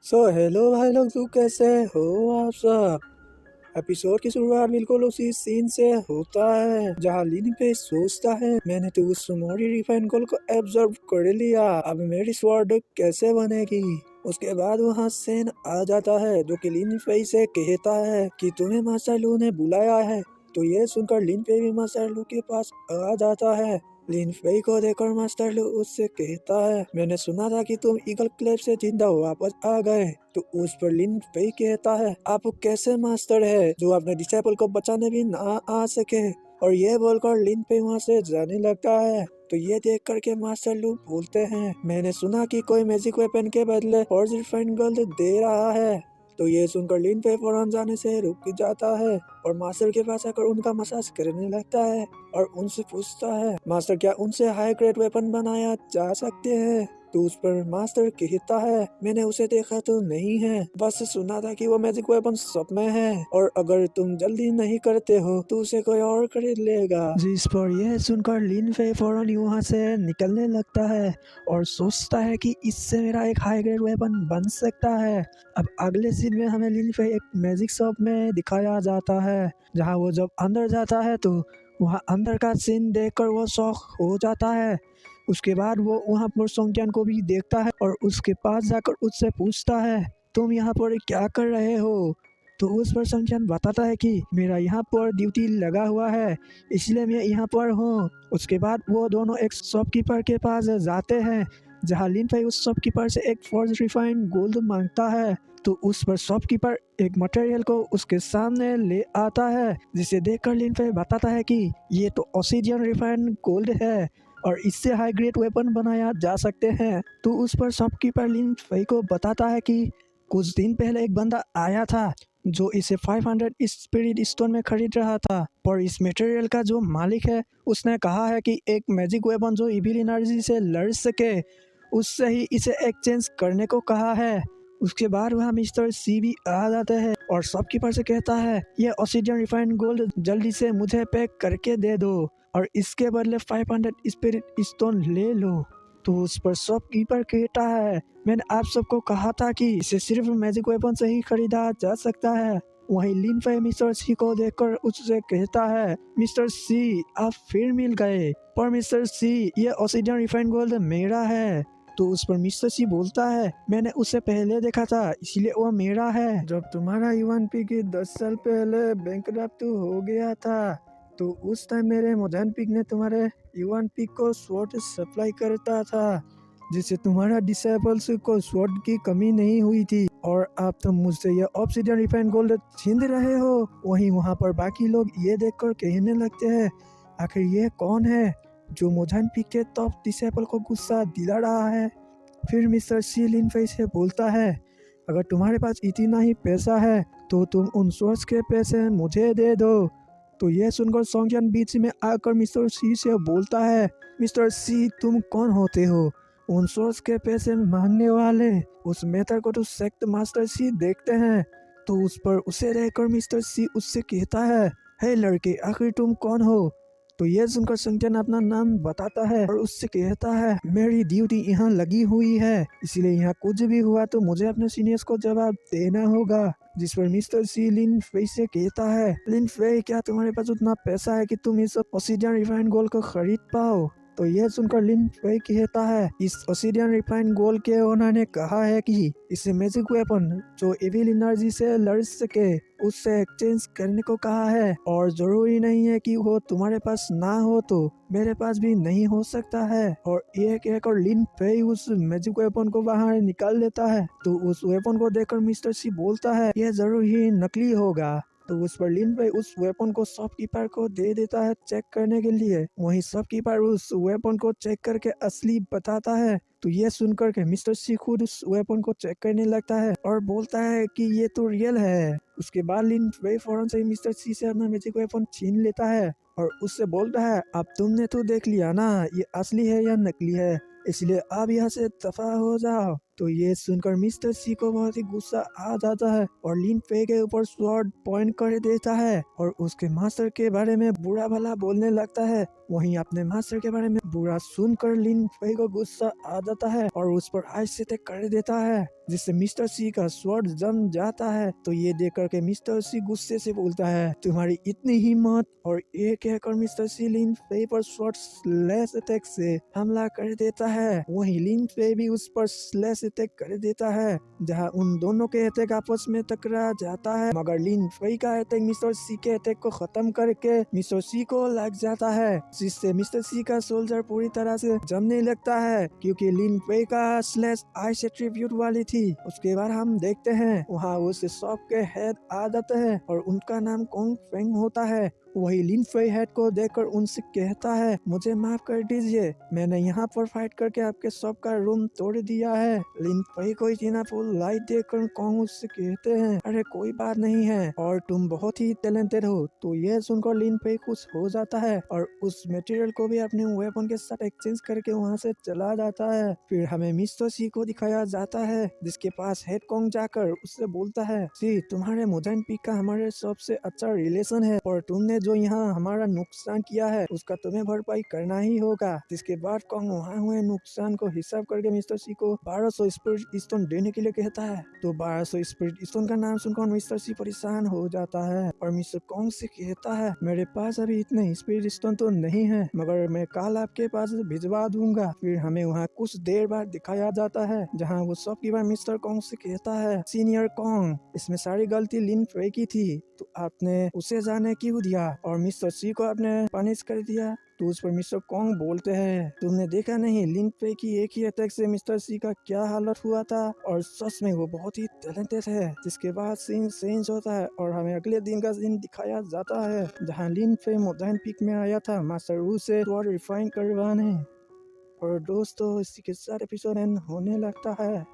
Hello भाई लोग, तो कैसे हो आप सब। एपिसोड की शुरुआत बिल्कुल उसी सीन से होता है जहाँ लिन पे सोचता है मैंने तो उस मोरी रिफाइन गोल को एब्जॉर्ब कर लिया, अब मेरी स्वॉर्ड कैसे बनेगी। उसके बाद वहाँ सेन आ जाता है जो कि लिन पे से कहता है कि तुम्हें मास्टर लू ने बुलाया है। तो ये सुनकर लिन पे भी मास्टर लू के पास आ जाता है। लिन फेई को देखकर मास्टर लू उससे कहता है मैंने सुना था कि तुम ईगल क्लेव से जिंदा वापस आ गए। तो उस पर लिन फेई कहता है आप कैसे मास्टर है जो अपने डिसेबल को बचाने भी ना आ सके। और ये बोलकर लिन फेई वहाँ से जाने लगता है। तो ये देख कर के मास्टर लू बोलते हैं मैंने सुना कि कोई मैजिक वेपन के बदले फॉर्ज रिफाइंड गोल्ड दे रहा है। तो ये सुनकर लिन पे फौरन जाने से रुक जाता है और मास्टर के पास आकर उनका मसाज करने लगता है और उनसे पूछता है मास्टर क्या उनसे हाई ग्रेड वेपन बनाया जा सकते हैं। तो उस पर मास्टर कहता है मैंने उसे देखा तो नहीं है, बस सुना था कि वो मैजिक वेपन सब में है और अगर तुम जल्दी नहीं करते हो तो उसे कोई और खरीद लेगा। जिस पर यह सुनकर लिन फे फौरन वहाँ से निकलने लगता है और सोचता है कि इससे मेरा एक हाई ग्रेड वेपन बन सकता है। अब अगले सीन में हमें लिन फे एक मैजिक शॉप में दिखाया जाता है जहाँ वो जब अंदर जाता है तो वहाँ अंदर का सीन देखकर वो शॉक हो जाता है। उसके बाद वो वहाँ पर सोंगचान को भी देखता है और उसके पास जाकर उससे पूछता है तुम यहाँ पर क्या कर रहे हो। तो उस पर सोंगचान बताता है कि मेरा यहाँ पर ड्यूटी लगा हुआ है इसलिए मैं यहाँ पर हूँ। उसके बाद वो दोनों एक शॉपकीपर के पास जाते हैं जहाँ लिन फेई उस शॉपकीपर से एक फॉर्ज रिफाइंड गोल्ड मांगता है। तो उस पर शॉपकीपर एक मटेरियल को उसके सामने ले आता है जिसे देखकर लिन फेई बताता है कि ये तो ऑब्सिडियन रिफाइंड गोल्ड है और इससे हाई ग्रेड वेपन बनाया जा सकते हैं। तो उस पर शॉपकीपर लिन फेई को बताता है कि कुछ दिन पहले एक बंदा आया था जो इसे 500 स्पिरिट स्टोन में खरीद रहा था, पर इस मटेरियल का जो मालिक है उसने कहा है कि एक मैजिक वेपन जो इविल एनर्जी से लड़ सके उससे ही इसे एक्सचेंज करने को कहा है। उसके बाद वहाँ मिस्टर सी भी आ जाते हैं और शॉपकीपर से कहता है ये ऑब्सिडियन रिफाइंड गोल्ड जल्दी से मुझे पैक करके दे दो और इसके बदले 500 स्पिरिट स्टोन ले लो। तो उस पर शॉपकीपर कहता है मैंने आप सबको कहा था कि इसे सिर्फ मैजिक वेपन से ही खरीदा जा सकता है। वहीं लिन फेई मिस्टर सी को देखकर उससे कहता है मिस्टर सी आप फिर मिल गए, पर मिस्टर सी ये ऑब्सिडियन रिफाइंड गोल्ड मेरा है। तो उस पर मिस्टर सी बोलता है मैंने उसे पहले देखा था इसलिए वो मेरा है। जब तुम्हारा युवान पिग 10 साल पहले बैंकरप्ट हो गया था तो उस टाइम मेरे मोजान पिग ने तुम्हारे युवान पिग को स्वॉर्ड सप्लाई करता था जिससे तुम्हारा डिसेबल्स को स्वॉर्ड की कमी नहीं हुई थी और आप तो मुझसे ये ऑब्सिडियन रिफाइंड गोल्ड छीन रहे हो। वहीं वहाँ पर बाकी लोग ये देखकर कहने लगते हैं आखिर ये कौन है जो मोजान पिग के टॉप डिसेबल को गुस्सा दिला रहा है। फिर मिस्टर सी लिन फेई से बोलता है अगर तुम्हारे पास इतना ही पैसा है तो तुम उन सोर्स के पैसे मुझे दे दो। तो यह सुनकर सोंगचान बीच में आकर मिस्टर सी से बोलता है मिस्टर सी तुम कौन होते हो उन सोर्स के पैसे मांगने वाले। उस मेथड को तो सेक्ट मास्टर सी देखते हैं। तो उस पर उसे देखकर मिस्टर सी उससे कहता है हे लड़के आखिर तुम कौन हो। तो यह सुनकर सोंगचान अपना नाम बताता है और उससे कहता है मेरी ड्यूटी यहाँ लगी हुई है इसलिए यहाँ कुछ भी हुआ तो मुझे अपने सीनियर्स को जवाब देना होगा। जिस पर मिस्टर सी लिन फेई से कहता है लिन फेई क्या तुम्हारे पास उतना पैसा है कि तुम इस ऑब्सिडियन रिफाइंड गोल्ड को खरीद पाओ। तो यह सुनकर लिन फेई कहता है इस ऑब्सिडियन रिफाइंड गोल्ड के ओनर ने कहा है कि इसे मैजिक वेपन जो इविल एनर्जी से लड़ सके उससे एक्सचेंज करने को कहा है और जरूरी नहीं है कि वो तुम्हारे पास ना हो तो मेरे पास भी नहीं हो सकता है। और ये कहकर लिन फेई उस मैजिक वेपन को बाहर निकाल लेता है। तो उस वेपन को देखकर मिस्टर सी बोलता है यह जरूर ही नकली होगा। तो उस पर लिन फेई उस वेपन को शॉपकीपर को दे देता है चेक करने के लिए। वहीं शॉपकीपर उस वेपन को चेक करके असली बताता है। तो ये सुनकर के मिस्टर सी खुद उस वेपन को चेक करने लगता है और बोलता है कि ये तो रियल है। उसके बाद लिन फेई फौरन से मिस्टर सी से अपना मैजिक वेपन छीन लेता है और उससे बोलता है अब तुमने तो देख लिया ना ये असली है या नकली है, इसलिए अब यहाँ से दफा हो जाओ। तो ये सुनकर मिस्टर सी को बहुत ही गुस्सा आ जाता है और लिन फेई के ऊपर स्वॉर्ड पॉइंट कर देता है और उसके मास्टर के बारे में बुरा भला बोलने लगता है। वहीं अपने मास्टर के बारे में बुरा सुनकर लिन फेई को गुस्सा आ जाता है और उस पर आइस अटैक कर देता है, जिससे मिस्टर सी का स्वॉर्ड जम जाता है। तो ये देख कर के मिस्टर सी गुस्से से बोलता है, तुम्हारी इतनी हिम्मत, और ये कहकर मिस्टर सी लिन फेई पर स्वॉर्ड स्लैश अटैक से हमला कर देता है। वहीं लिन फेई भी उस पर स्लैश अटैक कर देता है, जहां उन दोनों के अटैक आपस में टकरा जाता है, मगर लिन फेई का अटैक मिस्टर सी के अटैक को खत्म करके मिस्टर सी को लग जाता है, जिससे मिस्टर सी का सोल्जर पूरी तरह से जमने लगता है, क्योंकि लिन फेई का स्लैश आइस एट्रीब्यूट वाली थी। उसके बाद हम देखते हैं वहाँ उस शॉप के हेड आ जाते हैं और उनका नाम कोंग फेंग होता है। वही लिन फेई हेड को देखकर उनसे कहता है, मुझे माफ कर दीजिए, मैंने यहाँ पर फाइट करके आपके शॉप का रूम तोड़ दिया है। लिन फेई को इतना फुल लाइट देखकर कोंग उससे कहते हैं, अरे कोई बात नहीं है और तुम बहुत ही टैलेंटेड हो। तो यह सुनकर लिन फेई खुश हो जाता है और उस मटेरियल को भी अपने वेपन के साथ एक्सचेंज करके वहाँ से चला जाता है। फिर हमें मिस्टर सी को दिखाया जाता है, जिसके पास हेड कोंग जाकर उससे बोलता है, सी तुम्हारे मोजाइक का हमारे सबसे अच्छा रिलेशन है और तुमने जो यहाँ हमारा नुकसान किया है उसका तुम्हें भरपाई करना ही होगा। जिसके बाद कोंग वहाँ हुए नुकसान को हिसाब करके मिस्टर सी को 1200 स्पिरिट स्टोन देने के लिए कहता है। तो 1200 स्पिरिट स्टोन का नाम सुनकर मिस्टर सी परेशान हो जाता है और मिस्टर कोंग से कहता है, मेरे पास अभी इतने स्पिरिट स्टोन तो नहीं है, मगर मैं कल आपके पास भिजवा दूंगा। फिर हमें वहाँ कुछ देर बाद दिखाया जाता है, जहाँ वो शॉपकीपर मिस्टर कोंग से कहता है, सीनियर कोंग, इसमें सारी गलती लिन फेई की थी, तो आपने उसे जाने क्यों दिया और मिस्टर सी को आपने पनिश कर दिया। तो उस पर मिस्टर कोंग बोलते हैं, तुमने देखा नहीं लिन फेई की एक ही अटैक से मिस्टर सी का क्या हालत हुआ था, और सच में वो बहुत ही टैलेंटेड है। जिसके बाद सीन चेंज होता है और हमें अगले दिन का सीन दिखाया जाता है, जहाँ लिन फेई मोजाइक पीक में आया था मास्टर वू से स्वॉर्ड रिफाइन करवाने। और दोस्तों इसी के साथ एपिसोड एंड होने लगता है।